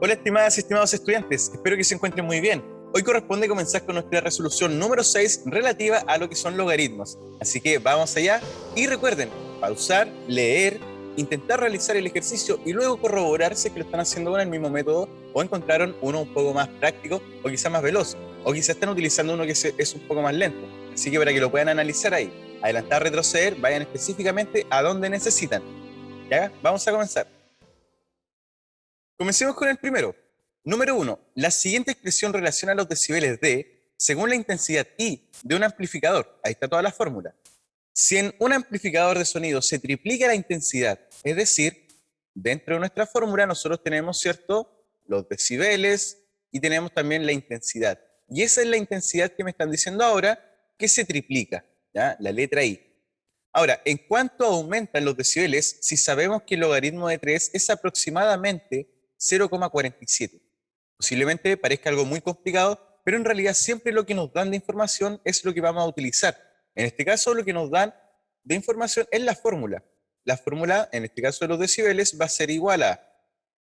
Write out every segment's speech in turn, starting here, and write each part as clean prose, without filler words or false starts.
Hola estimadas y estimados estudiantes, espero que se encuentren muy bien. Hoy corresponde comenzar con nuestra resolución número 6 relativa a lo que son logaritmos. Así que vamos allá y recuerden, pausar, leer, intentar realizar el ejercicio y luego corroborar si es que lo están haciendo con el mismo método o encontraron uno un poco más práctico o quizás más veloz, o quizás están utilizando uno que es un poco más lento. Así que para que lo puedan analizar ahí, adelantar, retroceder, vayan específicamente a donde necesitan. ¿Ya? Vamos a comenzar. Comencemos con el primero. Número 1. La siguiente expresión relaciona los decibeles de, según la intensidad I de un amplificador. Ahí está toda la fórmula. Si en un amplificador de sonido se triplica la intensidad, es decir, dentro de nuestra fórmula nosotros tenemos, ¿cierto?, los decibeles y tenemos también la intensidad. Y esa es la intensidad que me están diciendo ahora que se triplica, ¿ya? La letra I. Ahora, ¿en cuánto aumentan los decibeles si sabemos que el logaritmo de 3 es aproximadamente 0,47? Posiblemente parezca algo muy complicado, pero en realidad siempre lo que nos dan de información es lo que vamos a utilizar. En este caso, lo que nos dan de información es la fórmula. La fórmula, en este caso de los decibeles, va a ser igual a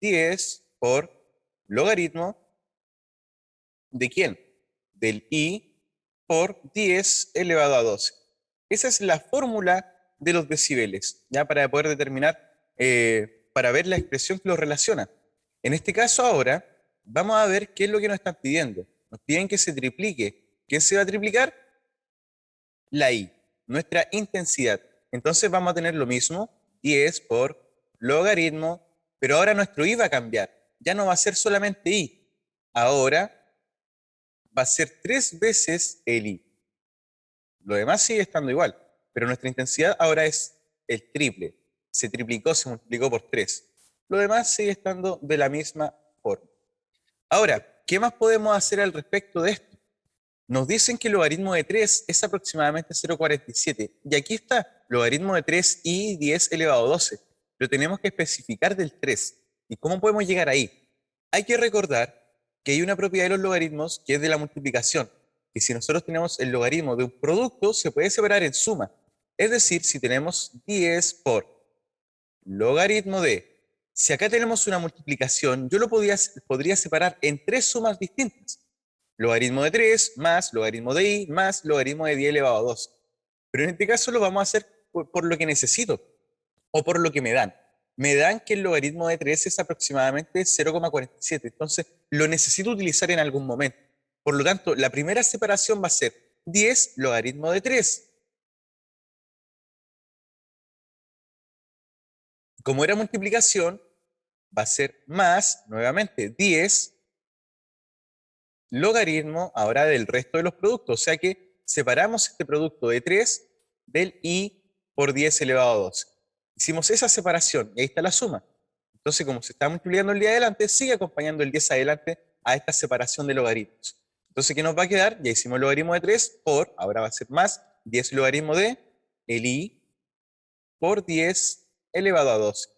10 por logaritmo ¿de quién? Del I por 10 elevado a 12. Esa es la fórmula de los decibeles, ya para poder determinar, para ver la expresión que los relaciona. En este caso ahora, vamos a ver qué es lo que nos están pidiendo. Nos piden que se triplique. ¿Quién se va a triplicar? La I, nuestra intensidad. Entonces vamos a tener lo mismo, 10 por logaritmo, pero ahora nuestro I va a cambiar. Ya no va a ser solamente I. Ahora va a ser 3 veces el I. Lo demás sigue estando igual, pero nuestra intensidad ahora es el triple. Se triplicó, se multiplicó por 3. Lo demás sigue estando de la misma forma. Ahora, ¿qué más podemos hacer al respecto de esto? Nos dicen que el logaritmo de 3 es aproximadamente 0,47. Y aquí está, logaritmo de 3 y 10 elevado a 12. Pero tenemos que especificar del 3. ¿Y cómo podemos llegar ahí? Hay que recordar que hay una propiedad de los logaritmos que es de la multiplicación. Que si nosotros tenemos el logaritmo de un producto, se puede separar en suma. Es decir, si tenemos 10 por logaritmo de... Si acá tenemos una multiplicación, yo lo podría separar en 3 sumas distintas. Logaritmo de 3 más logaritmo de I más logaritmo de 10 elevado a 2. Pero en este caso lo vamos a hacer por lo que necesito o por lo que me dan. Me dan que el logaritmo de 3 es aproximadamente 0,47. Entonces lo necesito utilizar en algún momento. Por lo tanto, la primera separación va a ser 10 logaritmo de 3. Como era multiplicación, va a ser más, nuevamente, 10 logaritmo ahora del resto de los productos. O sea que separamos este producto de 3 del I por 10 elevado a 12. Hicimos esa separación y ahí está la suma. Entonces, como se está multiplicando el día adelante, sigue acompañando el 10 adelante a esta separación de logaritmos. Entonces, ¿qué nos va a quedar? Ya hicimos el logaritmo de 3 por, ahora va a ser más, 10 logaritmo de el I por 10 elevado a 12.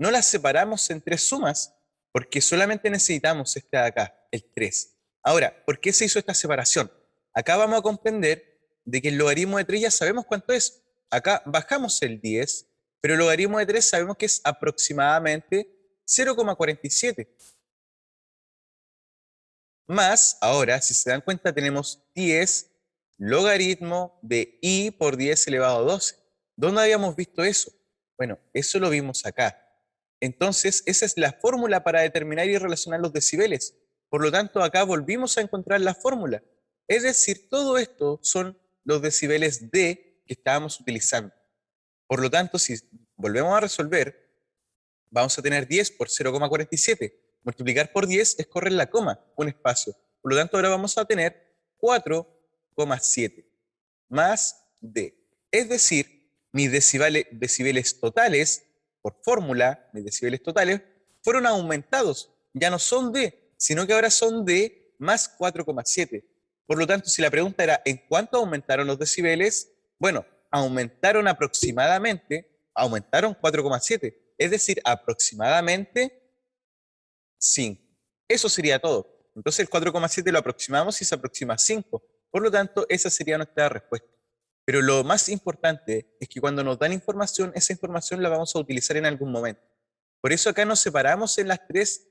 No las separamos en 3 sumas porque solamente necesitamos este de acá, el 3. Ahora, ¿por qué se hizo esta separación? Acá vamos a comprender de que el logaritmo de 3 ya sabemos cuánto es. Acá bajamos el 10, pero el logaritmo de 3 sabemos que es aproximadamente 0,47. Más, ahora, si se dan cuenta, tenemos 10 logaritmo de I por 10 elevado a 12. ¿Dónde habíamos visto eso? Bueno, eso lo vimos acá. Entonces, esa es la fórmula para determinar y relacionar los decibeles. Por lo tanto, acá volvimos a encontrar la fórmula. Es decir, todo esto son los decibeles D que estábamos utilizando. Por lo tanto, si volvemos a resolver, vamos a tener 10 por 0,47. Multiplicar por 10 es correr la coma, un espacio. Por lo tanto, ahora vamos a tener 4,7 más D. Es decir, mis decibeles totales, por fórmula, mis decibeles totales, fueron aumentados. Ya no son D, sino que ahora son D más 4,7. Por lo tanto, si la pregunta era ¿en cuánto aumentaron los decibeles? Bueno, aumentaron 4,7. Es decir, aproximadamente 5. Eso sería todo. Entonces el 4,7 lo aproximamos y se aproxima a 5. Por lo tanto, esa sería nuestra respuesta. Pero lo más importante es que cuando nos dan información, esa información la vamos a utilizar en algún momento. Por eso acá nos separamos en las 3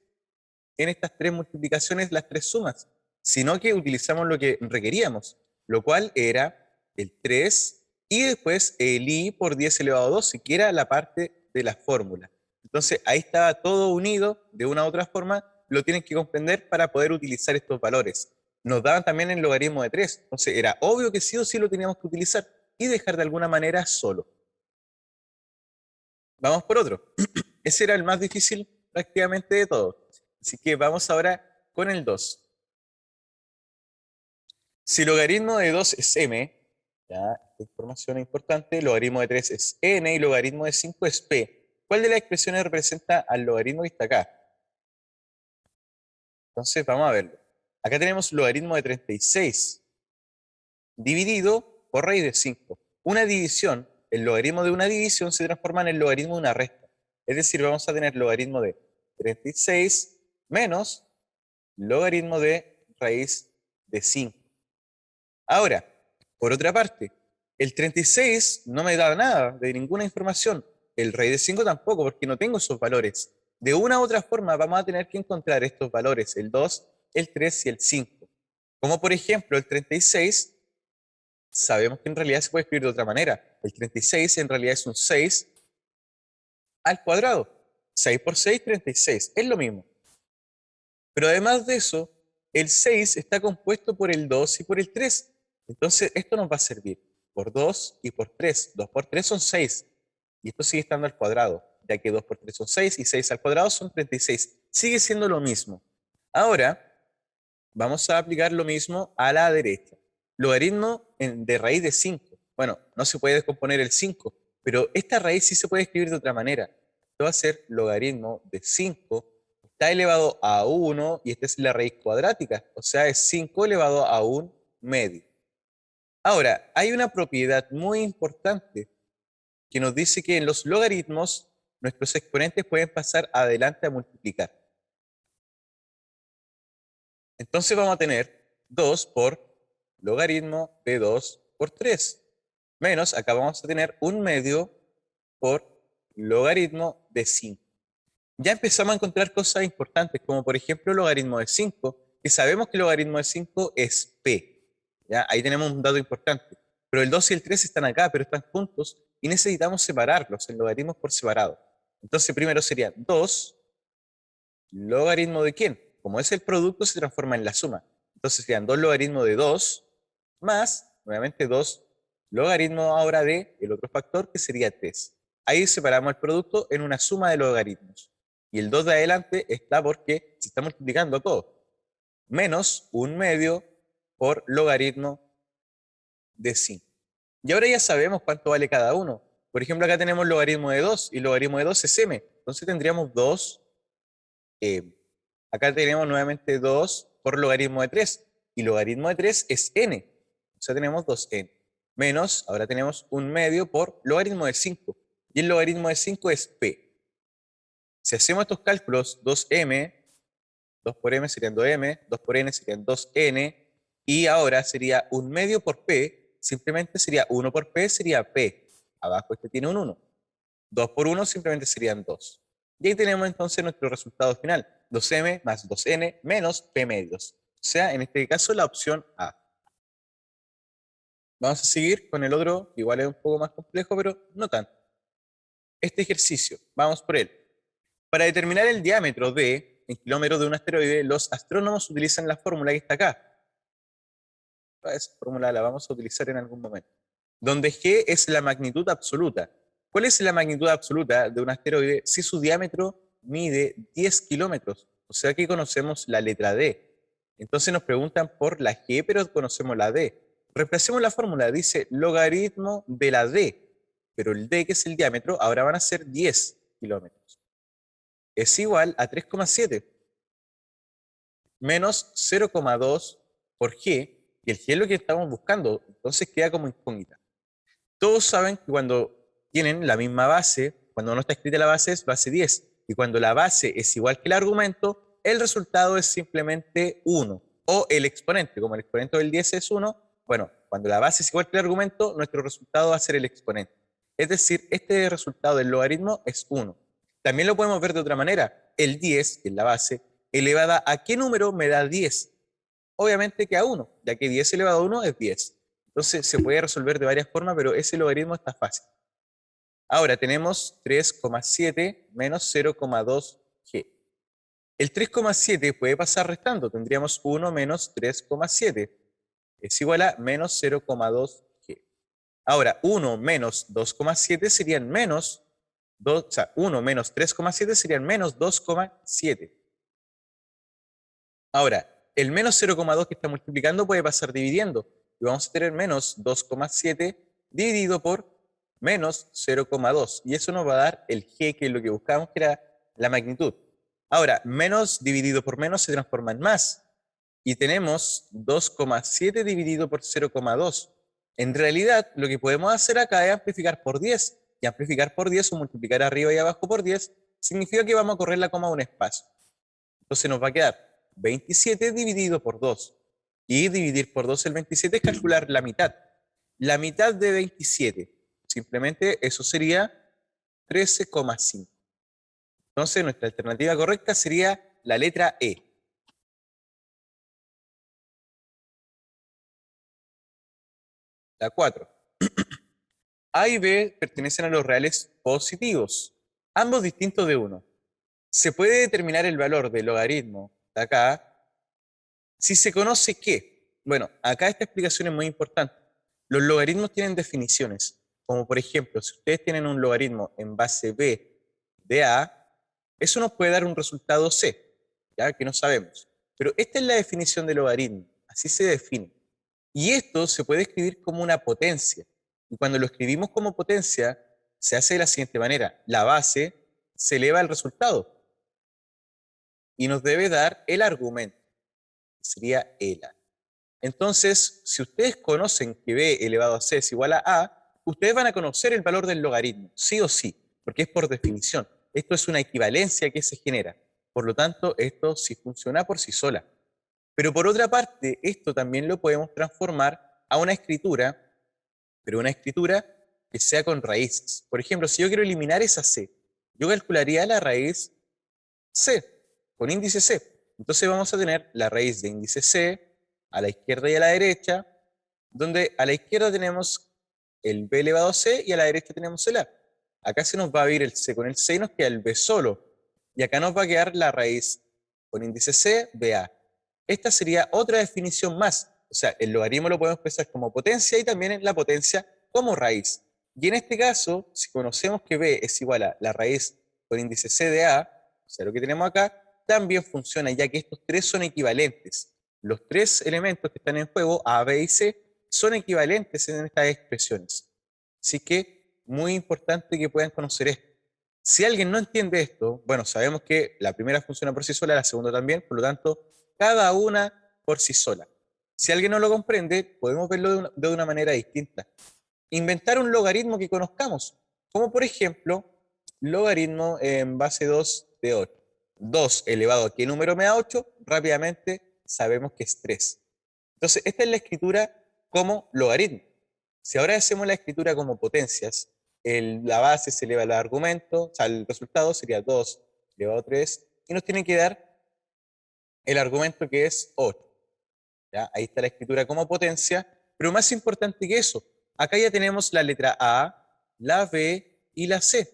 en estas tres multiplicaciones las tres sumas, sino que utilizamos lo que requeríamos, lo cual era el 3 y después el i por 10 elevado a 12, que era la parte de la fórmula. Entonces ahí estaba todo unido de una u otra forma, lo tienen que comprender para poder utilizar estos valores. Nos daban también el logaritmo de 3, entonces era obvio que sí o sí lo teníamos que utilizar y dejar de alguna manera solo. Vamos por otro. Ese era el más difícil prácticamente de todo. Así que vamos ahora con el 2. Si logaritmo de 2 es m, ya, esta información es importante, logaritmo de 3 es n y logaritmo de 5 es p, ¿cuál de las expresiones representa al logaritmo que está acá? Entonces vamos a verlo. Acá tenemos logaritmo de 36 dividido por raíz de 5. Una división, el logaritmo de una división se transforma en el logaritmo de una resta. Es decir, vamos a tener logaritmo de 36 menos logaritmo de raíz de 5. Ahora, por otra parte, el 36 no me da nada de ninguna información. El raíz de 5 tampoco, porque no tengo esos valores. De una u otra forma vamos a tener que encontrar estos valores, el 2, el 3 y el 5. Como por ejemplo el 36, sabemos que en realidad se puede escribir de otra manera. El 36 en realidad es un 6 al cuadrado. 6 por 6, 36. Es lo mismo. Pero además de eso, el 6 está compuesto por el 2 y por el 3. Entonces, esto nos va a servir por 2 y por 3. 2 por 3 son 6. Y esto sigue estando al cuadrado, ya que 2 por 3 son 6 y 6 al cuadrado son 36. Sigue siendo lo mismo. Ahora, vamos a aplicar lo mismo a la derecha. Logaritmo de raíz de 5. Bueno, no se puede descomponer el 5, pero esta raíz sí se puede escribir de otra manera. Esto va a ser logaritmo de 5, está elevado a 1 y esta es la raíz cuadrática, o sea, es 5 elevado a 1 medio. Ahora, hay una propiedad muy importante que nos dice que en los logaritmos nuestros exponentes pueden pasar adelante a multiplicar. Entonces vamos a tener 2 por logaritmo de 2 por 3, menos, acá vamos a tener 1 medio por logaritmo de 5. Ya empezamos a encontrar cosas importantes, como por ejemplo el logaritmo de 5, que sabemos que el logaritmo de 5 es p. ¿Ya? Ahí tenemos un dato importante. Pero el 2 y el 3 están acá, pero están juntos, y necesitamos separarlos en logaritmos por separado. Entonces primero sería 2 logaritmo de quién. Como es el producto, se transforma en la suma. Entonces serían 2 logaritmos de 2 más, nuevamente 2 logaritmo ahora de el otro factor, que sería 3. Ahí separamos el producto en una suma de logaritmos. Y el 2 de adelante está porque se está multiplicando todo. Menos 1 medio por logaritmo de 5. Y ahora ya sabemos cuánto vale cada uno. Por ejemplo, acá tenemos logaritmo de 2 y logaritmo de 2 es m. Entonces tendríamos 2 acá tenemos nuevamente 2 por logaritmo de 3. Y logaritmo de 3 es n. O sea, tenemos 2n. Menos, ahora tenemos 1 medio por logaritmo de 5. Y el logaritmo de 5 es p. Si hacemos estos cálculos, 2m, 2 por m serían 2m, 2 por n serían 2n, y ahora sería 1 medio por p, simplemente sería 1 por p, sería p. Abajo este tiene un 1. 2 por 1 simplemente serían 2. Y ahí tenemos entonces nuestro resultado final. 2m más 2n menos p medios. O sea, en este caso la opción A. Vamos a seguir con el otro, que igual es un poco más complejo, pero no tanto. Este ejercicio, vamos por él. Para determinar el diámetro de, en kilómetros de un asteroide, los astrónomos utilizan la fórmula que está acá. Esa fórmula la vamos a utilizar en algún momento. Donde g es la magnitud absoluta. ¿Cuál es la magnitud absoluta de un asteroide si su diámetro mide 10 kilómetros? O sea que conocemos la letra D. Entonces nos preguntan por la G, pero conocemos la D. Reemplacemos la fórmula, dice logaritmo de la D, pero el D, que es el diámetro, ahora van a ser 10 kilómetros. Es igual a 3,7 menos 0,2 por G, y el G es lo que estamos buscando, entonces queda como incógnita. Todos saben que cuando tienen la misma base, cuando no está escrita la base es base 10, y cuando la base es igual que el argumento, el resultado es simplemente 1, o el exponente, como el exponente del 10 es 1, bueno, cuando la base es igual que el argumento, nuestro resultado va a ser el exponente. Es decir, este resultado del logaritmo es 1. También lo podemos ver de otra manera. El 10, que es la base, elevada a qué número me da 10. Obviamente que a 1, ya que 10 elevado a 1 es 10. Entonces se puede resolver de varias formas, pero ese logaritmo está fácil. Ahora tenemos 3,7 menos 0,2g. El 3,7 puede pasar restando. Tendríamos 1 menos 3,7. Es igual a menos 0,2g. Ahora, 1 menos 2,7 serían menos 2, o sea, 1 menos 3,7 serían menos 2,7. Ahora, el menos 0,2 que está multiplicando puede pasar dividiendo. Y vamos a tener menos 2,7 dividido por menos 0,2. Y eso nos va a dar el g, que es lo que buscamos, que era la magnitud. Ahora, menos dividido por menos se transforma en más. Y tenemos 2,7 dividido por 0,2. En realidad, lo que podemos hacer acá es amplificar por 10. Y amplificar por 10 o multiplicar arriba y abajo por 10 significa que vamos a correr la coma a un espacio. Entonces nos va a quedar 27 dividido por 2. Y dividir por 2 el 27 es calcular la mitad. La mitad de 27. Simplemente eso sería 13,5. Entonces nuestra alternativa correcta sería la letra E. La 4. A y B pertenecen a los reales positivos, ambos distintos de 1. Se puede determinar el valor del logaritmo de acá si se conoce que, bueno, acá esta explicación es muy importante. Los logaritmos tienen definiciones, como por ejemplo, si ustedes tienen un logaritmo en base B de A, eso nos puede dar un resultado C, ya que no sabemos. Pero esta es la definición de logaritmo, así se define. Y esto se puede escribir como una potencia. Y cuando lo escribimos como potencia, se hace de la siguiente manera. La base se eleva al resultado y nos debe dar el argumento, que sería el A. Entonces, si ustedes conocen que B elevado a C es igual a A, ustedes van a conocer el valor del logaritmo, sí o sí, porque es por definición. Esto es una equivalencia que se genera. Por lo tanto, esto sí funciona por sí sola. Pero por otra parte, esto también lo podemos transformar a una escritura, pero una escritura que sea con raíces. Por ejemplo, si yo quiero eliminar esa C, yo calcularía la raíz C, con índice C. Entonces vamos a tener la raíz de índice C a la izquierda y a la derecha, donde a la izquierda tenemos el B elevado a C y a la derecha tenemos el A. Acá se nos va a ir el C con el C y nos queda el B solo. Y acá nos va a quedar la raíz con índice C, BA. Esta sería otra definición más. O sea, el logaritmo lo podemos expresar como potencia y también en la potencia como raíz. Y en este caso, si conocemos que B es igual a la raíz con índice C de A, o sea, lo que tenemos acá, también funciona, ya que estos tres son equivalentes. Los tres elementos que están en juego, A, B y C, son equivalentes en estas expresiones. Así que, muy importante que puedan conocer esto. Si alguien no entiende esto, bueno, sabemos que la primera funciona por sí sola, la segunda también, por lo tanto, cada una por sí sola. Si alguien no lo comprende, podemos verlo de una manera distinta. Inventar un logaritmo que conozcamos, como por ejemplo, logaritmo en base 2 de 8. 2 elevado a qué número me da 8, rápidamente sabemos que es 3. Entonces, esta es la escritura como logaritmo. Si ahora hacemos la escritura como potencias, la base se eleva al argumento, o sea, el resultado sería 2 elevado a 3, y nos tiene que dar el argumento que es 8. ¿Ya? Ahí está la escritura como potencia, pero más importante que eso, acá ya tenemos la letra A, la B y la C.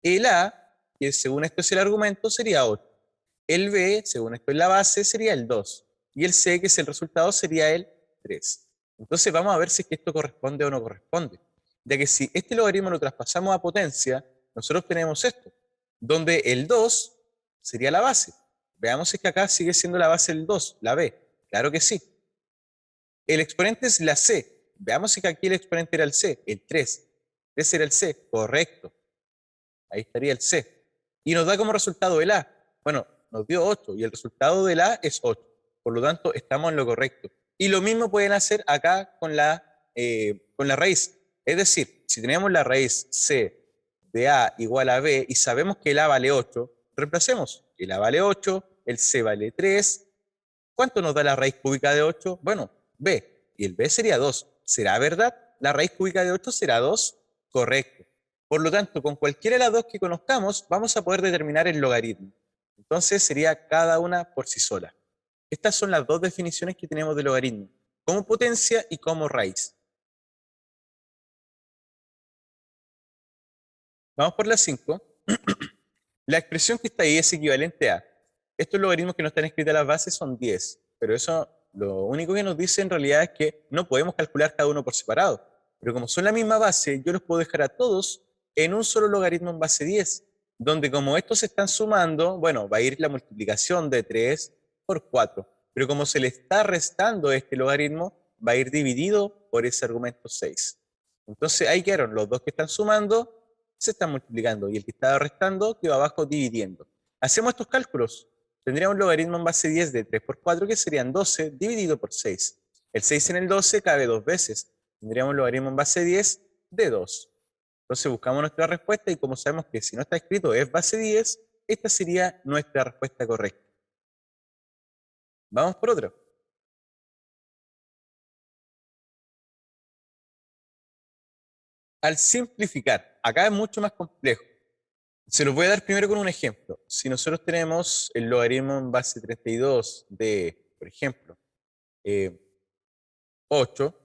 El A, que según esto es el argumento, sería 8. El B, según esto es la base, sería el 2. Y el C, que es el resultado, sería el 3. Entonces vamos a ver si es que esto corresponde o no corresponde. Ya que si este logaritmo lo traspasamos a potencia, nosotros tenemos esto, donde el 2 sería la base. Veamos si es que acá sigue siendo la base el 2, la B. Claro que sí. El exponente es la C. Veamos si que aquí el exponente era el C, el 3. 3 era el C, correcto. Ahí estaría el C. Y nos da como resultado el A. Bueno, nos dio 8 y el resultado del A es 8. Por lo tanto, estamos en lo correcto. Y lo mismo pueden hacer acá con la raíz. Es decir, si tenemos la raíz C de A igual a B y sabemos que el A vale 8, reemplacemos. El A vale 8, el C vale 3. ¿Cuánto nos da la raíz cúbica de 8? Bueno, B. Y el B sería 2. ¿Será verdad? ¿La raíz cúbica de 8 será 2? Correcto. Por lo tanto, con cualquiera de las dos que conozcamos, vamos a poder determinar el logaritmo. Entonces sería cada una por sí sola. Estas son las dos definiciones que tenemos de logaritmo, como potencia y como raíz. Vamos por la 5. La expresión que está ahí es equivalente a, estos logaritmos que no están escritos a las bases son 10, pero eso lo único que nos dice en realidad es que no podemos calcular cada uno por separado. Pero como son la misma base, yo los puedo dejar a todos en un solo logaritmo en base 10, donde como estos se están sumando, bueno, va a ir la multiplicación de 3 por 4. Pero como se le está restando este logaritmo, va a ir dividido por ese argumento 6. Entonces ahí quedaron los dos que están sumando, se están multiplicando y el que está restando quedó abajo dividiendo. Hacemos estos cálculos. Tendría un logaritmo en base 10 de 3 por 4 que serían 12 dividido por 6. El 6 en el 12 cabe dos veces. Tendríamos un logaritmo en base 10 de 2. Entonces buscamos nuestra respuesta y como sabemos que si no está escrito es base 10, esta sería nuestra respuesta correcta. Vamos por otro. Al simplificar, acá es mucho más complejo. Se los voy a dar primero con un ejemplo. Si nosotros tenemos el logaritmo en base 32 de, por ejemplo, 8,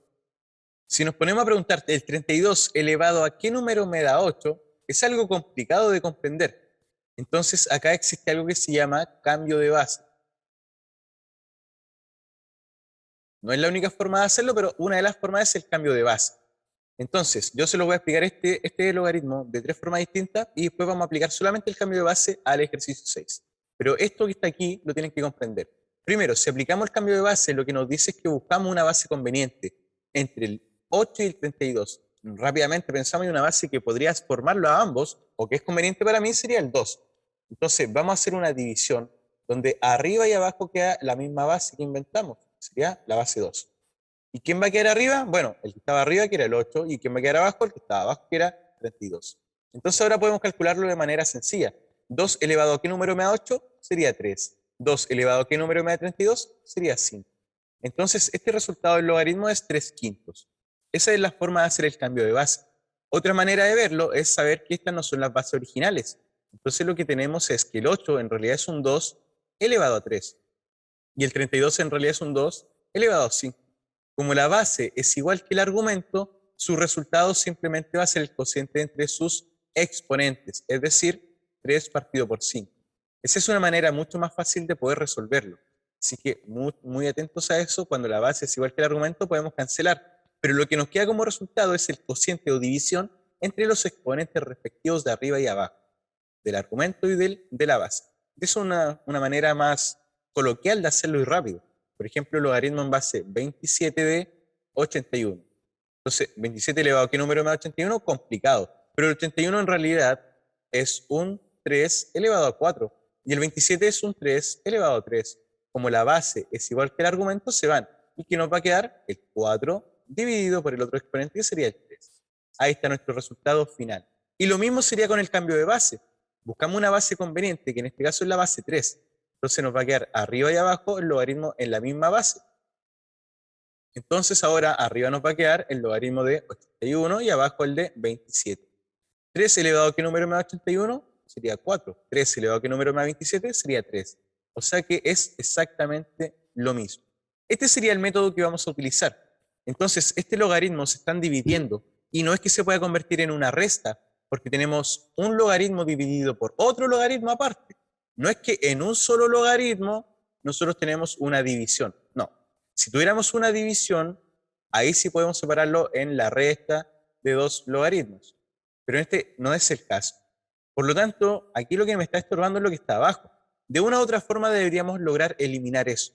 si nos ponemos a preguntar el 32 elevado a qué número me da 8, es algo complicado de comprender. Entonces acá existe algo que se llama cambio de base. No es la única forma de hacerlo, pero una de las formas es el cambio de base. Entonces, yo se los voy a explicar este logaritmo de tres formas distintas y después vamos a aplicar solamente el cambio de base al ejercicio 6. Pero esto que está aquí lo tienen que comprender. Primero, si aplicamos el cambio de base, lo que nos dice es que buscamos una base conveniente entre el 8 y el 32. Rápidamente pensamos en una base que podrías formarlo a ambos, o que es conveniente para mí, sería el 2. Entonces, vamos a hacer una división donde arriba y abajo queda la misma base que inventamos, sería la base 2. ¿Y quién va a quedar arriba? Bueno, el que estaba arriba, que era el 8, y quién va a quedar abajo, el que estaba abajo, que era 32. Entonces ahora podemos calcularlo de manera sencilla. 2 elevado a qué número me da 8 sería 3. 2 elevado a qué número me da 32 sería 5. Entonces este resultado del logaritmo es 3 quintos. Esa es la forma de hacer el cambio de base. Otra manera de verlo es saber que estas no son las bases originales. Entonces lo que tenemos es que el 8 en realidad es un 2 elevado a 3. Y el 32 en realidad es un 2 elevado a 5. Como la base es igual que el argumento, su resultado simplemente va a ser el cociente entre sus exponentes, es decir, 3 partido por 5. Esa es una manera mucho más fácil de poder resolverlo. Así que muy atentos a eso, cuando la base es igual que el argumento podemos cancelar, pero lo que nos queda como resultado es el cociente o división entre los exponentes respectivos de arriba y abajo, del argumento y de la base. Es una manera más coloquial de hacerlo y rápido. Por ejemplo, el logaritmo en base 27 de 81. Entonces, 27 elevado a qué número me da 81, complicado. Pero el 81 en realidad es un 3 elevado a 4. Y el 27 es un 3 elevado a 3. Como la base es igual que el argumento, se van. ¿Y qué nos va a quedar? El 4 dividido por el otro exponente, que sería el 3. Ahí está nuestro resultado final. Y lo mismo sería con el cambio de base. Buscamos una base conveniente, que en este caso es la base 3. Entonces nos va a quedar arriba y abajo el logaritmo en la misma base. Entonces ahora arriba nos va a quedar el logaritmo de 81 y abajo el de 27. 3 elevado a qué número me da 81 sería 4. 3 elevado a qué número me da 27 sería 3. O sea que es exactamente lo mismo. Este sería el método que vamos a utilizar. Entonces, este logaritmo se están dividiendo y no es que se pueda convertir en una resta, porque tenemos un logaritmo dividido por otro logaritmo aparte. No es que en un solo logaritmo nosotros tenemos una división. No. Si tuviéramos una división, ahí sí podemos separarlo en la resta de dos logaritmos. Pero este no es el caso. Por lo tanto, aquí lo que me está estorbando es lo que está abajo. De una u otra forma deberíamos lograr eliminar eso.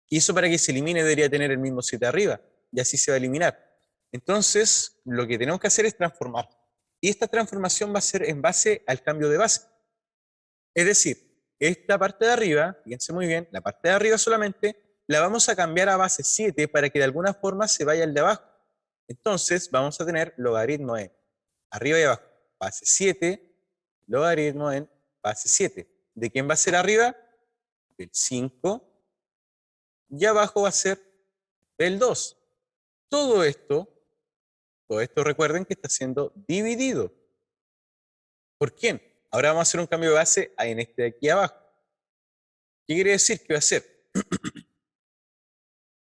Y eso para que se elimine debería tener el mismo 7 arriba. Y así se va a eliminar. Entonces, lo que tenemos que hacer es transformar. Y esta transformación va a ser en base al cambio de base. Es decir, esta parte de arriba, fíjense muy bien, la parte de arriba solamente, la vamos a cambiar a base 7 para que de alguna forma se vaya al de abajo. Entonces, vamos a tener logaritmo en arriba y abajo, base 7, logaritmo en base 7. ¿De quién va a ser arriba? Del 5. Y abajo va a ser del 2. Todo esto recuerden que está siendo dividido. ¿Por quién? Ahora vamos a hacer un cambio de base en este de aquí abajo. ¿Qué quiere decir? Que va a ser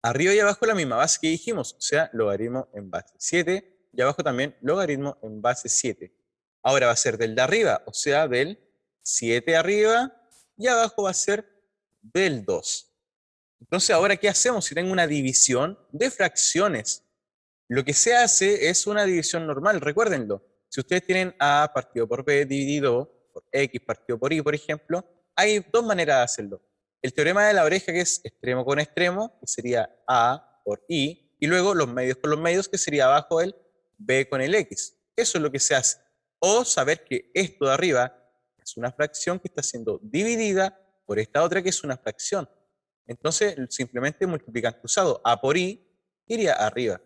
arriba y abajo la misma base que dijimos, o sea, logaritmo en base 7, y abajo también logaritmo en base 7. Ahora va a ser del de arriba, o sea, del 7 arriba, y abajo va a ser del 2. Entonces, ahora, ¿qué hacemos si tengo una división de fracciones? Lo que se hace es una división normal, recuérdenlo. Si ustedes tienen A partido por B dividido por X partido por Y, por ejemplo, hay dos maneras de hacerlo. El teorema de la oreja, que es extremo con extremo, que sería A por Y, y luego los medios con los medios, que sería abajo el B con el X. Eso es lo que se hace. O saber que esto de arriba es una fracción que está siendo dividida por esta otra que es una fracción. Entonces, simplemente multiplican cruzado. A por Y iría arriba.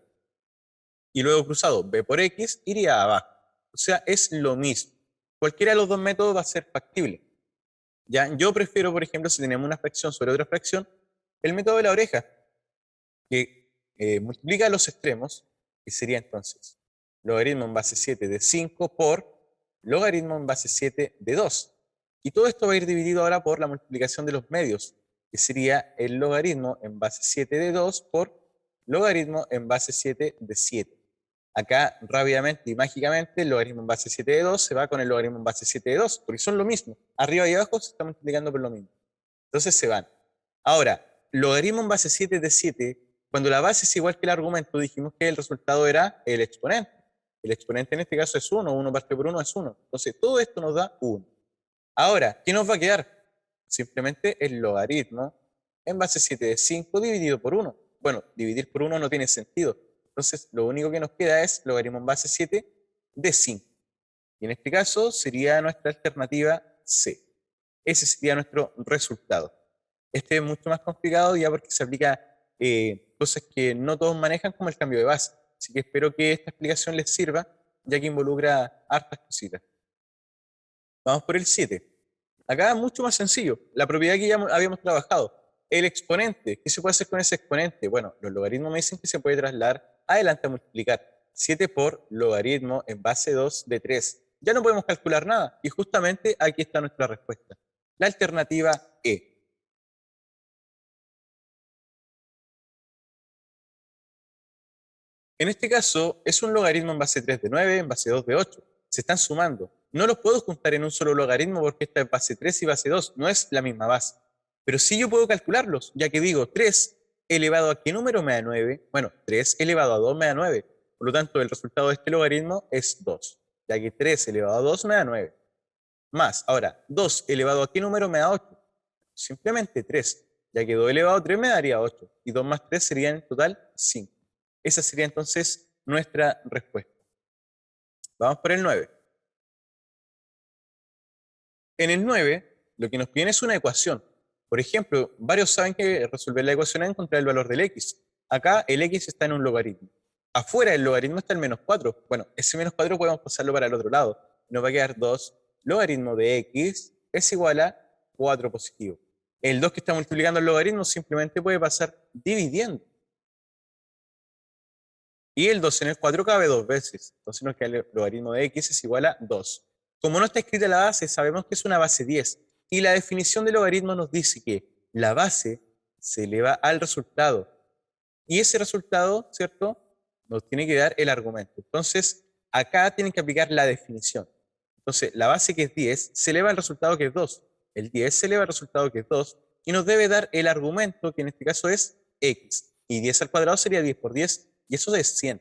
Y luego cruzado B por X iría abajo. O sea, es lo mismo. Cualquiera de los dos métodos va a ser factible. ¿Ya? Yo prefiero, por ejemplo, si tenemos una fracción sobre otra fracción, el método de la oreja, que multiplica los extremos, que sería entonces logaritmo en base 7 de 5 por logaritmo en base 7 de 2. Y todo esto va a ir dividido ahora por la multiplicación de los medios, que sería el logaritmo en base 7 de 2 por logaritmo en base 7 de 7. Acá rápidamente y mágicamente el logaritmo en base 7 de 2 se va con el logaritmo en base 7 de 2, porque son lo mismo. Arriba y abajo se está multiplicando por lo mismo. Entonces se van. Ahora, logaritmo en base 7 de 7, cuando la base es igual que el argumento, dijimos que el resultado era el exponente. El exponente en este caso es 1, 1 partido por 1 es 1. Entonces todo esto nos da 1. Ahora, ¿qué nos va a quedar? Simplemente el logaritmo en base 7 de 5 dividido por 1. Bueno, dividir por 1 no tiene sentido. Entonces, lo único que nos queda es logaritmo en base 7 de 5. Y en este caso sería nuestra alternativa C. Ese sería nuestro resultado. Este es mucho más complicado ya porque se aplica cosas que no todos manejan como el cambio de base. Así que espero que esta explicación les sirva ya que involucra hartas cositas. Vamos por el 7. Acá es mucho más sencillo. La propiedad que ya habíamos trabajado. El exponente. ¿Qué se puede hacer con ese exponente? Bueno, los logaritmos me dicen que se puede trasladar adelante a multiplicar. 7 por logaritmo en base 2 de 3. Ya no podemos calcular nada. Y justamente aquí está nuestra respuesta. La alternativa E. En este caso, es un logaritmo en base 3 de 9, en base 2 de 8. Se están sumando. No los puedo juntar en un solo logaritmo porque esta es base 3 y base 2. No es la misma base. Pero sí yo puedo calcularlos, ya que digo 3 elevado a qué número me da 9. Bueno, 3 elevado a 2 me da 9. Por lo tanto, el resultado de este logaritmo es 2, ya que 3 elevado a 2 me da 9. Más, ahora, 2 elevado a qué número me da 8. Simplemente 3, ya que 2 elevado a 3 me daría 8. Y 2 más 3 serían en total 5. Esa sería entonces nuestra respuesta. Vamos por el 9. En el 9, lo que nos piden es una ecuación. Por ejemplo, varios saben que resolver la ecuación es encontrar el valor del x. Acá el x está en un logaritmo. Afuera del logaritmo está el menos 4. Bueno, ese menos 4 podemos pasarlo para el otro lado. Nos va a quedar 2. Logaritmo de x es igual a 4 positivo. El 2 que está multiplicando el logaritmo simplemente puede pasar dividiendo. Y el 2 en el 4 cabe dos veces. Entonces nos queda el logaritmo de x es igual a 2. Como no está escrita la base, sabemos que es una base 10. Y la definición de logaritmo nos dice que la base se eleva al resultado. Y ese resultado, ¿cierto?, nos tiene que dar el argumento. Entonces, acá tienen que aplicar la definición. Entonces, la base que es 10 se eleva al resultado que es 2. El 10 se eleva al resultado que es 2. Y nos debe dar el argumento, que en este caso es x. Y 10 al cuadrado sería 10 por 10. Y eso es 100.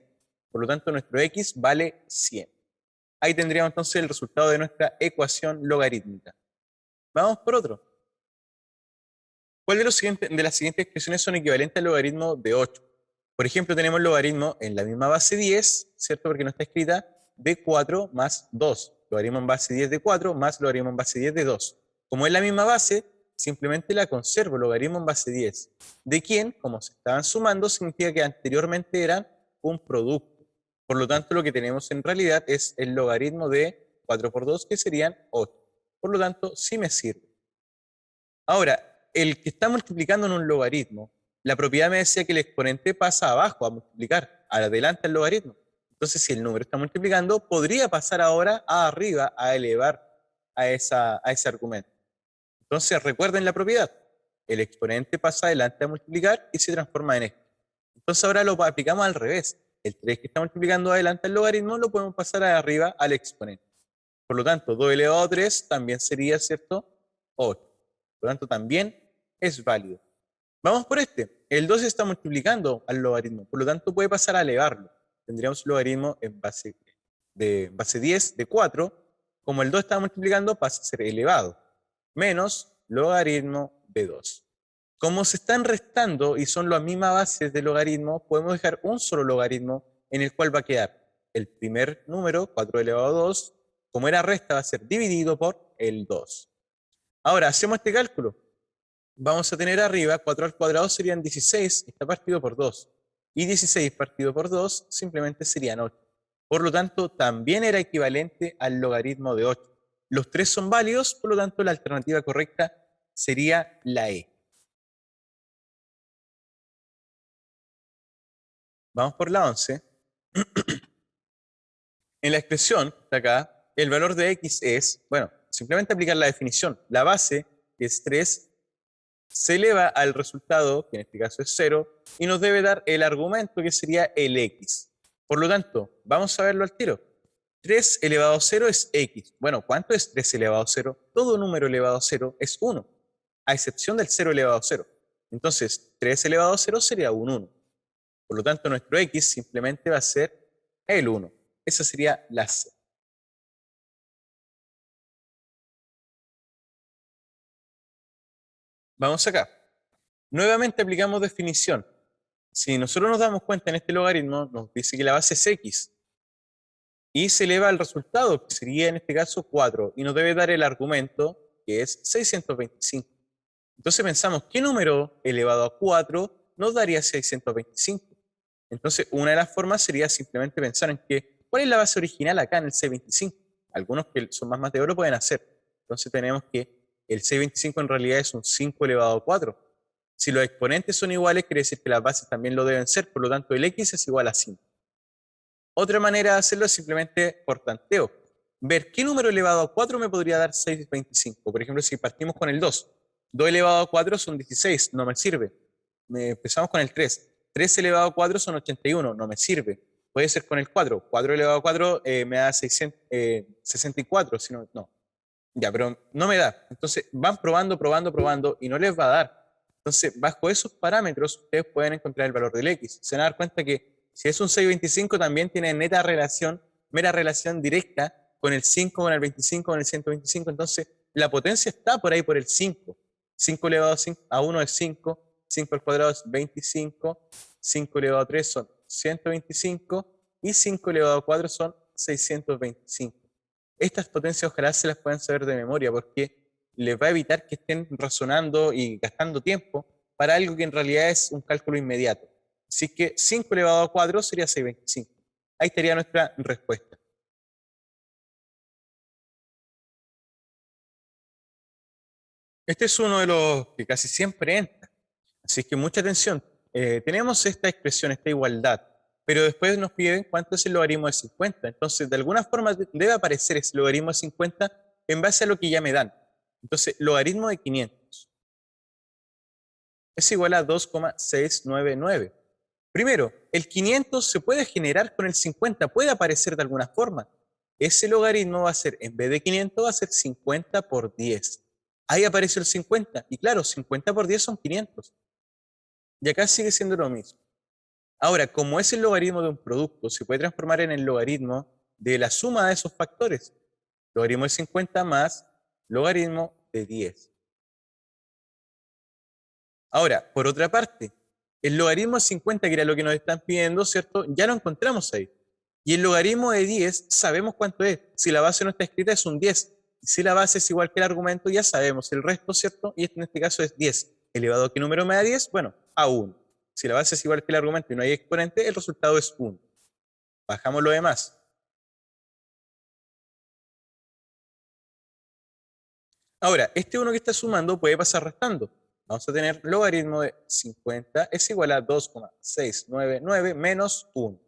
Por lo tanto, nuestro x vale 100. Ahí tendríamos entonces el resultado de nuestra ecuación logarítmica. Vamos por otro. ¿Cuál de las siguientes expresiones son equivalentes al logaritmo de 8? Por ejemplo, tenemos el logaritmo en la misma base 10, ¿cierto? Porque no está escrita, de 4 más 2. Logaritmo en base 10 de 4 más logaritmo en base 10 de 2. Como es la misma base, simplemente la conservo, logaritmo en base 10. ¿De quién? Como se estaban sumando, significa que anteriormente eran un producto. Por lo tanto, lo que tenemos en realidad es el logaritmo de 4 por 2, que serían 8. Por lo tanto, sí me sirve. Ahora, el que está multiplicando en un logaritmo, la propiedad me decía que el exponente pasa abajo a multiplicar, adelante al logaritmo. Entonces, si el número está multiplicando, podría pasar ahora a arriba a elevar a ese argumento. Entonces, recuerden la propiedad. El exponente pasa adelante a multiplicar y se transforma en esto. Entonces ahora lo aplicamos al revés. El 3 que está multiplicando adelante al logaritmo lo podemos pasar arriba al exponente. Por lo tanto, 2 elevado a 3 también sería, ¿cierto? 8. Por lo tanto, también es válido. Vamos por este. El 2 está multiplicando al logaritmo, por lo tanto puede pasar a elevarlo. Tendríamos logaritmo en base 10 de 4. Como el 2 está multiplicando, pasa a ser elevado. Menos logaritmo de 2. Como se están restando y son las mismas bases del logaritmo, podemos dejar un solo logaritmo en el cual va a quedar el primer número, 4 elevado a 2, como era resta, va a ser dividido por el 2. Ahora, hacemos este cálculo. Vamos a tener arriba 4 al cuadrado serían 16, está partido por 2. Y 16 partido por 2 simplemente serían 8. Por lo tanto, también era equivalente al logaritmo de 8. Los tres son válidos, por lo tanto, la alternativa correcta sería la E. Vamos por la 11. En la expresión de acá, el valor de x es, bueno, simplemente aplicar la definición. La base, que es 3, se eleva al resultado, que en este caso es 0, y nos debe dar el argumento, que sería el x. Por lo tanto, vamos a verlo al tiro. 3 elevado a 0 es x. Bueno, ¿cuánto es 3 elevado a 0? Todo número elevado a 0 es 1, a excepción del 0 elevado a 0. Entonces, 3 elevado a 0 sería un 1. Por lo tanto, nuestro x simplemente va a ser el 1. Esa sería la C. Vamos acá. Nuevamente aplicamos definición. Si nosotros nos damos cuenta en este logaritmo, nos dice que la base es x. Y se eleva al resultado, que sería en este caso 4. Y nos debe dar el argumento, que es 625. Entonces pensamos, ¿qué número elevado a 4 nos daría 625? Entonces, una de las formas sería simplemente pensar en que, ¿cuál es la base original acá en el 625? Algunos que son más de oro pueden hacer. Entonces tenemos que el 625 en realidad es un 5 elevado a 4. Si los exponentes son iguales, quiere decir que las bases también lo deben ser, por lo tanto el x es igual a 5. Otra manera de hacerlo es simplemente por tanteo. Ver qué número elevado a 4 me podría dar 625. Por ejemplo, si partimos con el 2. 2 elevado a 4 son 16, no me sirve. Empezamos con el 3. 3 elevado a 4 son 81, no me sirve. Puede ser con el 4. 4 elevado a 4 me da 64, si no, no. Ya, pero no me da. Entonces van probando, probando, probando y no les va a dar. Entonces, bajo esos parámetros, ustedes pueden encontrar el valor del x. Se van a dar cuenta que si es un 625 también tiene mera relación directa con el 5, con el 25, con el 125. Entonces, la potencia está por ahí por el 5. 5 elevado a 1 es 5, 5 al cuadrado es 25, 5 elevado a 3 son 125 y 5 elevado a 4 son 625. Estas potencias ojalá se las puedan saber de memoria porque les va a evitar que estén razonando y gastando tiempo para algo que en realidad es un cálculo inmediato. Así que 5 elevado a 4 sería 625. Ahí estaría nuestra respuesta. Este es uno de los que casi siempre entra. Así que mucha atención. Tenemos esta expresión, esta igualdad, pero después nos piden cuánto es el logaritmo de 50. Entonces, de alguna forma debe aparecer ese logaritmo de 50 en base a lo que ya me dan. Entonces, logaritmo de 500 es igual a 2,699. Primero, el 500 se puede generar con el 50, puede aparecer de alguna forma. Ese logaritmo va a ser, en vez de 500, va a ser 50 por 10. Ahí apareció el 50, y claro, 50 por 10 son 500. Y acá sigue siendo lo mismo. Ahora, como es el logaritmo de un producto, se puede transformar en el logaritmo de la suma de esos factores. Logaritmo de 50 más logaritmo de 10. Ahora, por otra parte, el logaritmo de 50, que era lo que nos están pidiendo, ¿cierto? Ya lo encontramos ahí. Y el logaritmo de 10, sabemos cuánto es. Si la base no está escrita, es un 10. Si la base es igual que el argumento, ya sabemos el resto, ¿cierto? Y en este caso es 10. ¿Elevado a qué número me da 10? Bueno, a 1. Si la base es igual que el argumento y no hay exponente, el resultado es 1. Bajamos lo demás. Ahora, este 1 que está sumando puede pasar restando. Vamos a tener logaritmo de 50 es igual a 2,699 menos 1.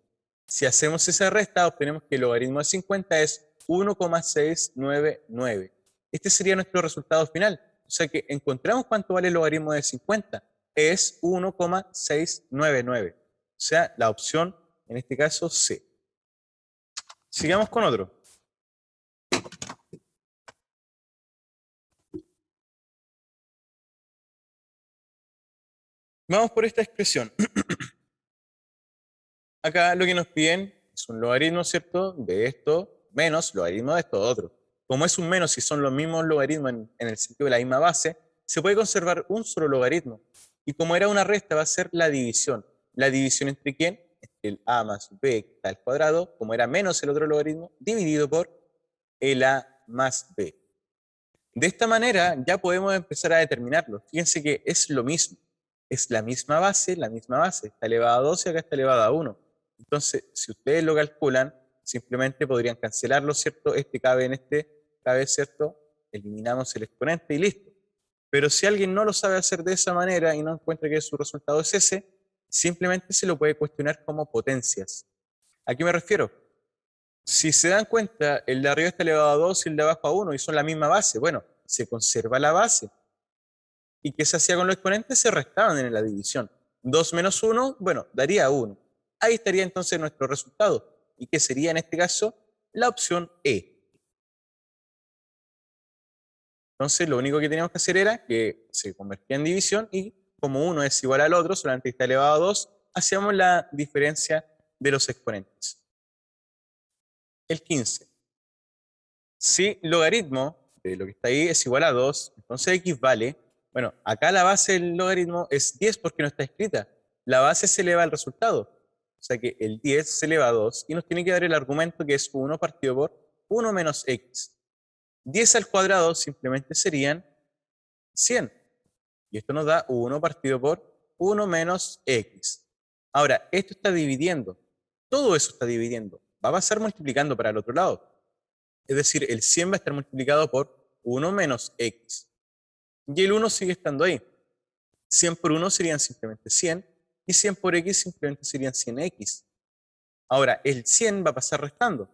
Si hacemos esa resta, obtenemos que el logaritmo de 50 es 1,699. Este sería nuestro resultado final. O sea que encontramos cuánto vale el logaritmo de 50. Es 1,699. O sea, la opción, en este caso, C. Sigamos con otro. Vamos por esta expresión. Acá lo que nos piden es un logaritmo, ¿cierto? De esto menos logaritmo de esto otro. Como es un menos y son los mismos logaritmos en el sentido de la misma base, se puede conservar un solo logaritmo. Y como era una resta, va a ser la división. ¿La división entre quién? El a más b al cuadrado, como era menos el otro logaritmo, dividido por el a más b. De esta manera ya podemos empezar a determinarlo. Fíjense que es lo mismo. Es la misma base. Está elevada a 2 y acá está elevada a 1. Entonces, si ustedes lo calculan, simplemente podrían cancelarlo, ¿cierto? Este cabe en este, cabe, ¿cierto? Eliminamos el exponente y listo. Pero si alguien no lo sabe hacer de esa manera y no encuentra que su resultado es ese, simplemente se lo puede cuestionar como potencias. ¿A qué me refiero? Si se dan cuenta, el de arriba está elevado a 2 y el de abajo a 1 y son la misma base. Bueno, se conserva la base. ¿Y qué se hacía con los exponentes? Se restaban en la división. 2 menos 1, bueno, daría 1. Ahí estaría entonces nuestro resultado. ¿Y qué sería en este caso? La opción E. Entonces lo único que teníamos que hacer era que se convertía en división y como uno es igual al otro, solamente está elevado a 2, hacíamos la diferencia de los exponentes. El 15. Si logaritmo de lo que está ahí es igual a 2, entonces x vale, bueno, acá la base del logaritmo es 10 porque no está escrita. La base se eleva al resultado. O sea que el 10 se eleva a 2 y nos tiene que dar el argumento que es 1 partido por 1 menos x. 10 al cuadrado simplemente serían 100. Y esto nos da 1 partido por 1 menos x. Ahora, esto está dividiendo. Todo eso está dividiendo. Va a pasar multiplicando para el otro lado. Es decir, el 100 va a estar multiplicado por 1 menos x. Y el 1 sigue estando ahí. 100 por 1 serían simplemente 100. Y 100 por x simplemente serían 100x. Ahora, el 100 va a pasar restando.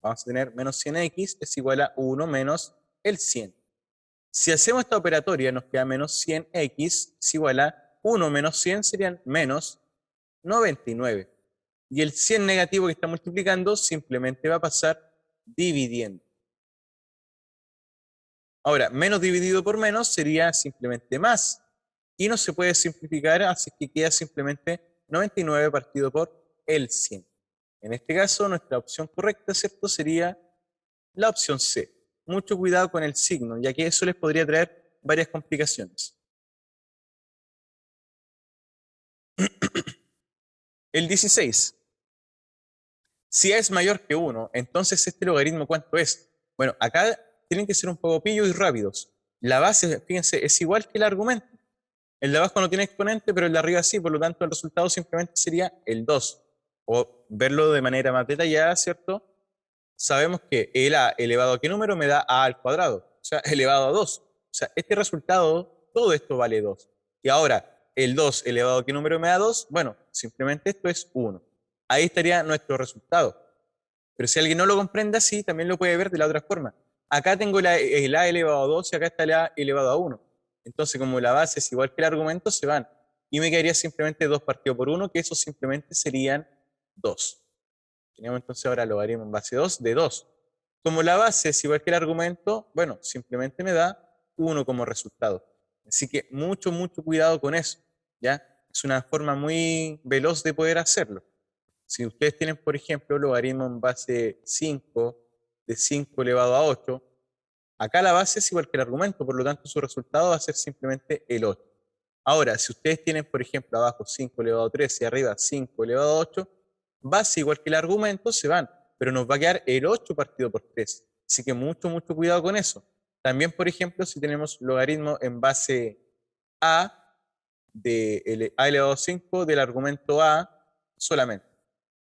Vamos a tener menos 100x es igual a 1 menos el 100. Si hacemos esta operatoria, nos queda menos 100x es igual a 1 menos 100 serían menos 99. Y el 100 negativo que está multiplicando simplemente va a pasar dividiendo. Ahora, menos dividido por menos sería simplemente más. Y no se puede simplificar, así que queda simplemente 99 partido por el 100. En este caso, nuestra opción correcta, ¿cierto? Sería la opción C. Mucho cuidado con el signo, ya que eso les podría traer varias complicaciones. El 16. Si A es mayor que 1, entonces este logaritmo, ¿cuánto es? Bueno, acá tienen que ser un poco pillos y rápidos. La base, fíjense, es igual que el argumento. El de abajo no tiene exponente, pero el de arriba sí, por lo tanto el resultado simplemente sería el 2. O verlo de manera más detallada, ¿cierto? Sabemos que el a elevado a qué número me da a al cuadrado, o sea, elevado a 2. O sea, este resultado, todo esto vale 2. Y ahora, el 2 elevado a qué número me da 2, bueno, simplemente esto es 1. Ahí estaría nuestro resultado. Pero si alguien no lo comprende así, también lo puede ver de la otra forma. Acá tengo el a elevado a 2 y acá está el a elevado a 1. Entonces, como la base es igual que el argumento, se van. Y me quedaría simplemente 2 partido por 1, que eso simplemente serían 2. Tenemos entonces ahora logaritmo en base 2 de 2. Como la base es igual que el argumento, bueno, simplemente me da 1 como resultado. Así que mucho cuidado con eso, ¿ya? Es una forma muy veloz de poder hacerlo. Si ustedes tienen, por ejemplo, logaritmo en base 5 de 5 elevado a 8, acá la base es igual que el argumento, por lo tanto su resultado va a ser simplemente el 8. Ahora, si ustedes tienen, por ejemplo, abajo 5 elevado a 3 y arriba 5 elevado a 8, base igual que el argumento, se van, pero nos va a quedar el 8 partido por 3. Así que mucho cuidado con eso. También, por ejemplo, si tenemos logaritmo en base a de a elevado a 5 del argumento a solamente.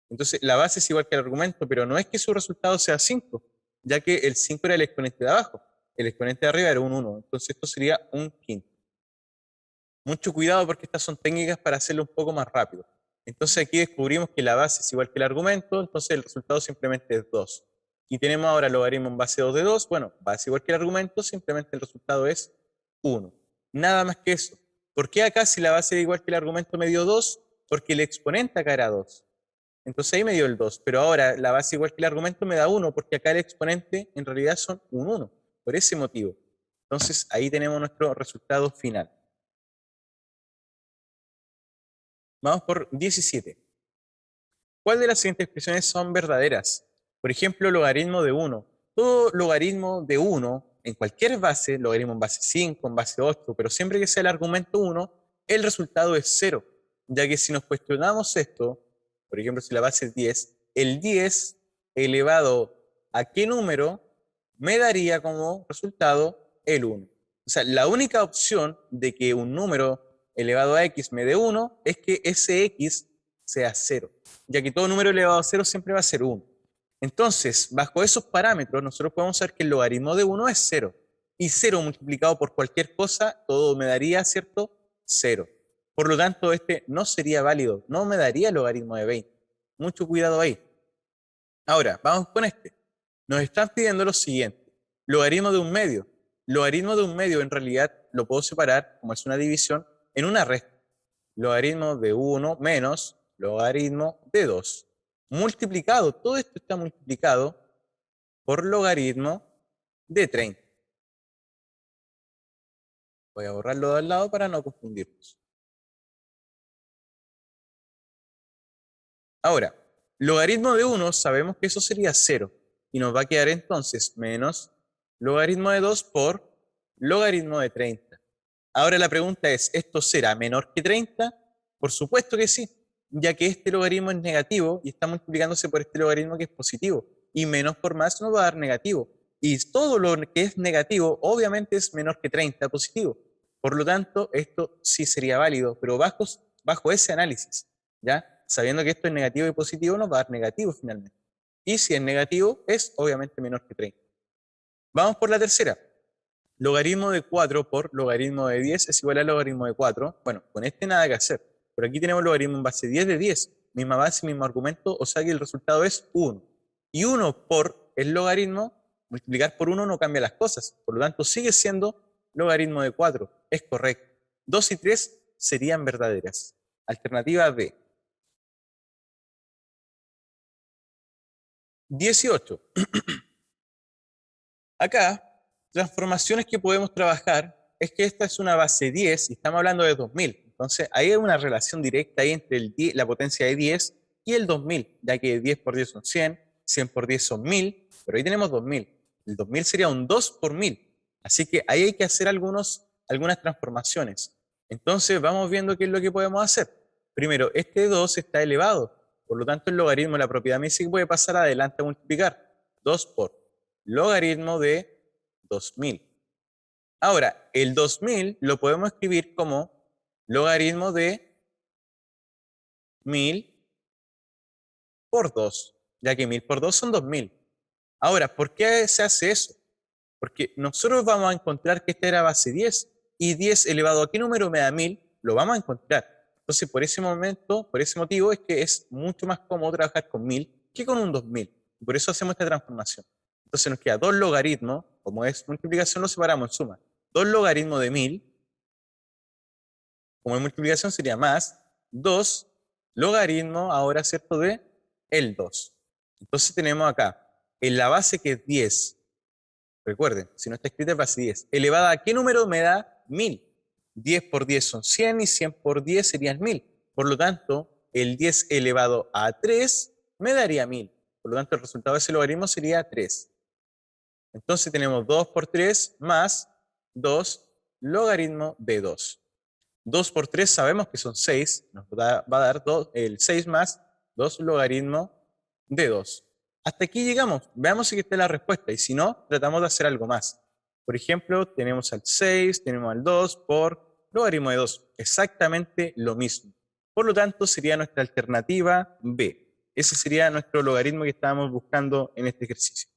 Entonces, la base es igual que el argumento, pero no es que su resultado sea 5, ya que el 5 era el exponente de abajo, el exponente de arriba era un 1, entonces esto sería un quinto. Mucho cuidado porque estas son técnicas para hacerlo un poco más rápido. Entonces aquí descubrimos que la base es igual que el argumento, entonces el resultado simplemente es 2. Y tenemos ahora logaritmo en base 2 de 2, bueno, base igual que el argumento, simplemente el resultado es 1. Nada más que eso. ¿Por qué acá si la base es igual que el argumento me dio 2? Porque el exponente acá era 2. Entonces ahí me dio el 2. Pero ahora la base igual que el argumento me da 1 porque acá el exponente en realidad son un 1. Por ese motivo. Entonces ahí tenemos nuestro resultado final. Vamos por 17. ¿Cuál de las siguientes expresiones son verdaderas? Por ejemplo, logaritmo de 1. Todo logaritmo de 1 en cualquier base, logaritmo en base 5, en base 8, pero siempre que sea el argumento 1, el resultado es 0. Ya que si nos cuestionamos esto, por ejemplo, si la base es 10, el 10 elevado a qué número me daría como resultado el 1. O sea, la única opción de que un número elevado a x me dé 1 es que ese x sea 0, ya que todo número elevado a 0 siempre va a ser 1. Entonces, bajo esos parámetros, nosotros podemos saber que el logaritmo de 1 es 0. Y 0 multiplicado por cualquier cosa, todo me daría, ¿cierto? 0. Por lo tanto, este no sería válido, no me daría el logaritmo de 20. Mucho cuidado ahí. Ahora, vamos con este. Nos están pidiendo lo siguiente. Logaritmo de un medio. Logaritmo de un medio en realidad lo puedo separar, como es una división, en una resta. Logaritmo de 1 menos logaritmo de 2. Multiplicado, todo esto está multiplicado por logaritmo de 30. Voy a borrarlo de al lado para no confundirnos. Ahora, logaritmo de 1 sabemos que eso sería 0. Y nos va a quedar entonces menos logaritmo de 2 por logaritmo de 30. Ahora la pregunta es, ¿esto será menor que 30? Por supuesto que sí, ya que este logaritmo es negativo y está multiplicándose por este logaritmo que es positivo. Y menos por más nos va a dar negativo. Y todo lo que es negativo obviamente es menor que 30 positivo. Por lo tanto, esto sí sería válido, pero bajo ese análisis, ¿ya? Sabiendo que esto es negativo y positivo, nos va a dar negativo finalmente. Y si es negativo, es obviamente menor que 30. Vamos por la tercera. Logaritmo de 4 por logaritmo de 10 es igual a logaritmo de 4. Bueno, con este nada que hacer. Pero aquí tenemos logaritmo en base 10 de 10. Misma base, mismo argumento, o sea que el resultado es 1. Y 1 por el logaritmo, multiplicar por 1 no cambia las cosas. Por lo tanto, sigue siendo logaritmo de 4. Es correcto. 2 y 3 serían verdaderas. Alternativa B. 18. Acá, transformaciones que podemos trabajar es que esta es una base 10 y estamos hablando de 2000. Entonces, ahí hay una relación directa ahí entre la potencia de 10 y el 2000, ya que 10 por 10 son 100, 100 por 10 son 1000, pero ahí tenemos 2000. El 2000 sería un 2 por 1000. Así que ahí hay que hacer algunas transformaciones. Entonces, vamos viendo qué es lo que podemos hacer. Primero, este 2 está elevado. Por lo tanto, el logaritmo de la propiedad me dice que puede pasar adelante a multiplicar. 2 por logaritmo de 2000. Ahora, el 2000 lo podemos escribir como logaritmo de 1000 por 2, ya que 1000 por 2 son 2000. Ahora, ¿por qué se hace eso? Porque nosotros vamos a encontrar que esta era base 10 y 10 elevado a qué número me da 1000, lo vamos a encontrar. Entonces, por ese motivo es que es mucho más cómodo trabajar con 1000 que con un 2000. Y por eso hacemos esta transformación. Entonces nos queda 2 logaritmos, como es multiplicación lo separamos en suma. 2 logaritmos de 1000, como en multiplicación sería más 2 logaritmo, ahora cierto, de el 2. Entonces tenemos acá, en la base que es 10, recuerden, si no está escrita es base 10, elevada a qué número me da 1000. 10 por 10 son 100 y 100 por 10 serían 1000. Por lo tanto, el 10 elevado a 3 me daría 1000. Por lo tanto, el resultado de ese logaritmo sería 3. Entonces tenemos 2 por 3 más 2 logaritmo de 2. 2 por 3 sabemos que son 6, nos va a dar el 6 más 2 logaritmo de 2. Hasta aquí llegamos. Veamos si está la respuesta y si no, tratamos de hacer algo más. Por ejemplo, tenemos al 6, tenemos al 2 por logaritmo de 2. Exactamente lo mismo. Por lo tanto, sería nuestra alternativa B. Ese sería nuestro logaritmo que estábamos buscando en este ejercicio.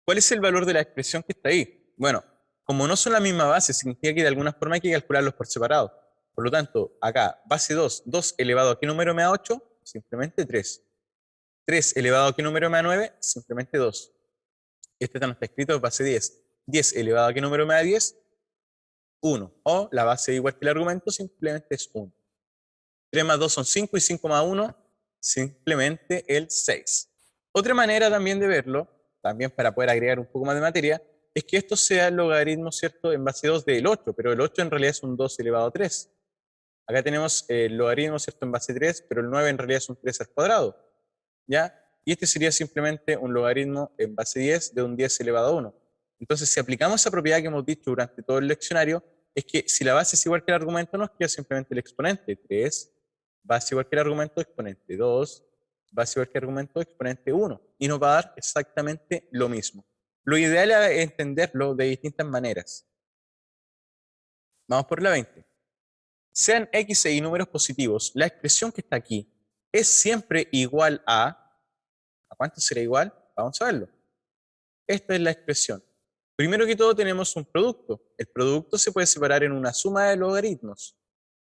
¿Cuál es el valor de la expresión que está ahí? Bueno, como no son la misma base, significa que de alguna forma hay que calcularlos por separado. Por lo tanto, acá, base 2, 2 elevado a qué número me da 8? Simplemente 3. 3 elevado a qué número me da 9, simplemente 2. Este no está escrito, base 10. 10 elevado a qué número me da 10, 1. O la base igual que el argumento, simplemente es 1. 3 más 2 son 5 y 5 más 1, simplemente el 6. Otra manera también de verlo, también para poder agregar un poco más de materia, es que esto sea el logaritmo, ¿cierto?, en base 2 del 8, pero el 8 en realidad es un 2 elevado a 3. Acá tenemos el logaritmo, ¿cierto?, en base 3, pero el 9 en realidad es un 3 al cuadrado, ¿ya? Y este sería simplemente un logaritmo en base 10 de un 10 elevado a 1. Entonces, si aplicamos esa propiedad que hemos dicho durante todo el leccionario, es que si la base es igual que el argumento, nos queda simplemente el exponente, 3, base igual que el argumento, exponente 2, base igual que el argumento, exponente 1. Y nos va a dar exactamente lo mismo. Lo ideal es entenderlo de distintas maneras. Vamos por la 20. Sean x e y números positivos, la expresión que está aquí es siempre igual a... ¿A cuánto será igual? Vamos a verlo. Esta es la expresión. Primero que todo tenemos un producto. El producto se puede separar en una suma de logaritmos.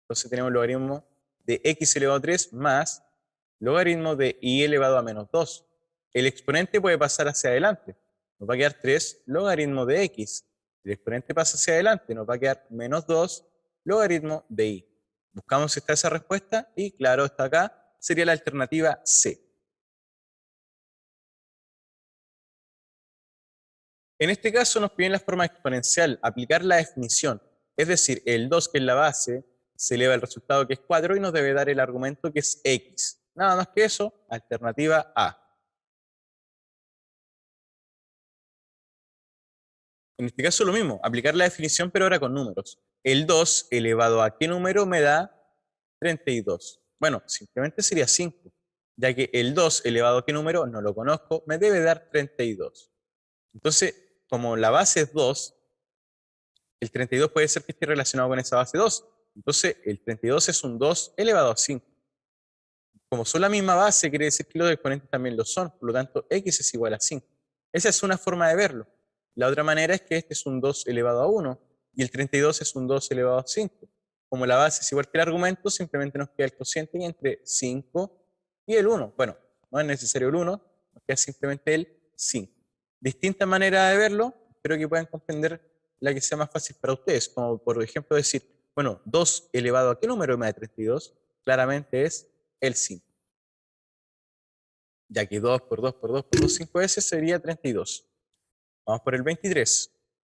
Entonces tenemos el logaritmo de x elevado a 3 más logaritmo de y elevado a menos 2. El exponente puede pasar hacia adelante. Nos va a quedar 3 logaritmo de x. El exponente pasa hacia adelante. Nos va a quedar menos 2 logaritmo de y. Buscamos si está esa respuesta y claro, está acá. Sería la alternativa C. En este caso nos piden la forma exponencial, aplicar la definición. Es decir, el 2 que es la base, se eleva el resultado que es 4 y nos debe dar el argumento que es x. Nada más que eso, alternativa A. En este caso lo mismo, aplicar la definición pero ahora con números. El 2 elevado a qué número me da 32. Bueno, simplemente sería 5, ya que el 2 elevado a qué número, no lo conozco, me debe dar 32. Entonces, como la base es 2, el 32 puede ser que esté relacionado con esa base 2. Entonces, el 32 es un 2 elevado a 5. Como son la misma base, quiere decir que los exponentes también lo son. Por lo tanto, x es igual a 5. Esa es una forma de verlo. La otra manera es que este es un 2 elevado a 1 y el 32 es un 2 elevado a 5. Como la base es igual que el argumento, simplemente nos queda el cociente entre 5 y el 1. Bueno, no es necesario el 1, nos queda simplemente el 5. Distintas maneras de verlo, espero que puedan comprender la que sea más fácil para ustedes. Como por ejemplo decir, bueno, 2 elevado a qué número me da 32, claramente es el 5. Ya que 2 por 2 por 2 por 2, 5 veces sería 32. Vamos por el 23.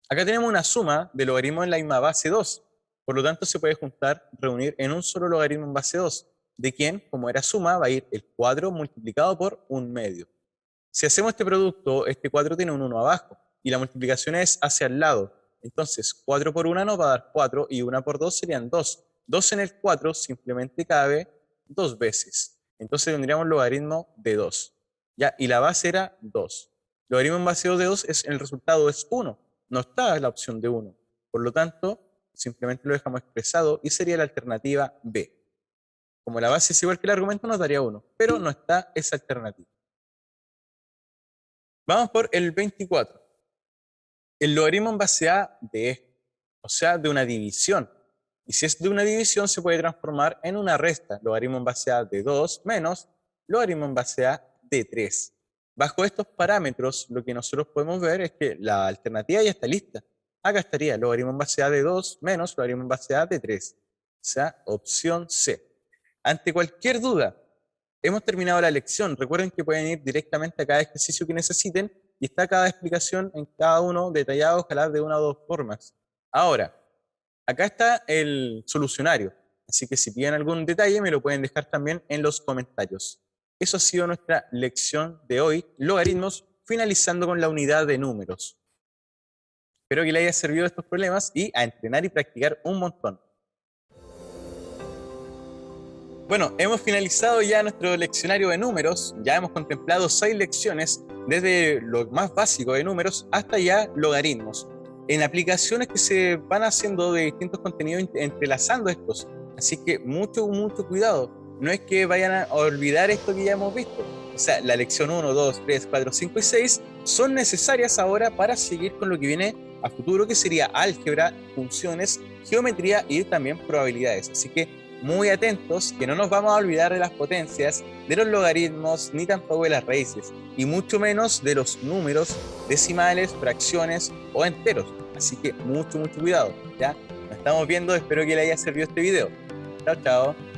Acá tenemos una suma de logaritmos en la misma base 2. Por lo tanto, se puede juntar, reunir en un solo logaritmo en base 2. De quien, como era suma, va a ir el 4 multiplicado por 1/2. Si hacemos este producto, este 4 tiene un 1 abajo. Y la multiplicación es hacia el lado. Entonces, 4 por 1 nos va a dar 4 y 1 por 2 serían 2. 2 en el 4 simplemente cabe 2 veces. Entonces tendríamos logaritmo de 2. ¿Ya? Y la base era 2. Logaritmo en base 2 de 2, el resultado es 1. No está la opción de 1. Por lo tanto, simplemente lo dejamos expresado y sería la alternativa B. Como la base es igual que el argumento, nos daría 1. Pero no está esa alternativa. Vamos por el 24. El logaritmo en base a de esto, o sea, de una división. Y si es de una división, se puede transformar en una resta. Logaritmo en base a de 2 menos logaritmo en base a de 3. Bajo estos parámetros, lo que nosotros podemos ver es que la alternativa ya está lista. Acá estaría logaritmo en base a de 2 menos logaritmo en base a de 3. O sea, opción C. Ante cualquier duda, hemos terminado la lección. Recuerden que pueden ir directamente a cada ejercicio que necesiten y está cada explicación en cada uno detallado, ojalá de una o dos formas. Ahora, acá está el solucionario. Así que si piden algún detalle, me lo pueden dejar también en los comentarios. Eso ha sido nuestra lección de hoy, logaritmos, finalizando con la unidad de números. Espero que les haya servido estos problemas y a entrenar y practicar un montón. Bueno, hemos finalizado ya nuestro leccionario de números, ya hemos contemplado 6 lecciones, desde lo más básico de números hasta ya logaritmos, en aplicaciones que se van haciendo de distintos contenidos entrelazando estos. Así que mucho cuidado, no es que vayan a olvidar esto que ya hemos visto. O sea, la lección 1, 2, 3, 4, 5 y 6 son necesarias ahora para seguir con lo que viene a futuro, que sería álgebra, funciones, geometría y también probabilidades. Así que muy atentos que no nos vamos a olvidar de las potencias, de los logaritmos, ni tampoco de las raíces, y mucho menos de los números decimales, fracciones o enteros. Así que mucho cuidado, ¿ya? Nos estamos viendo, espero que les haya servido este video. Chao, chao.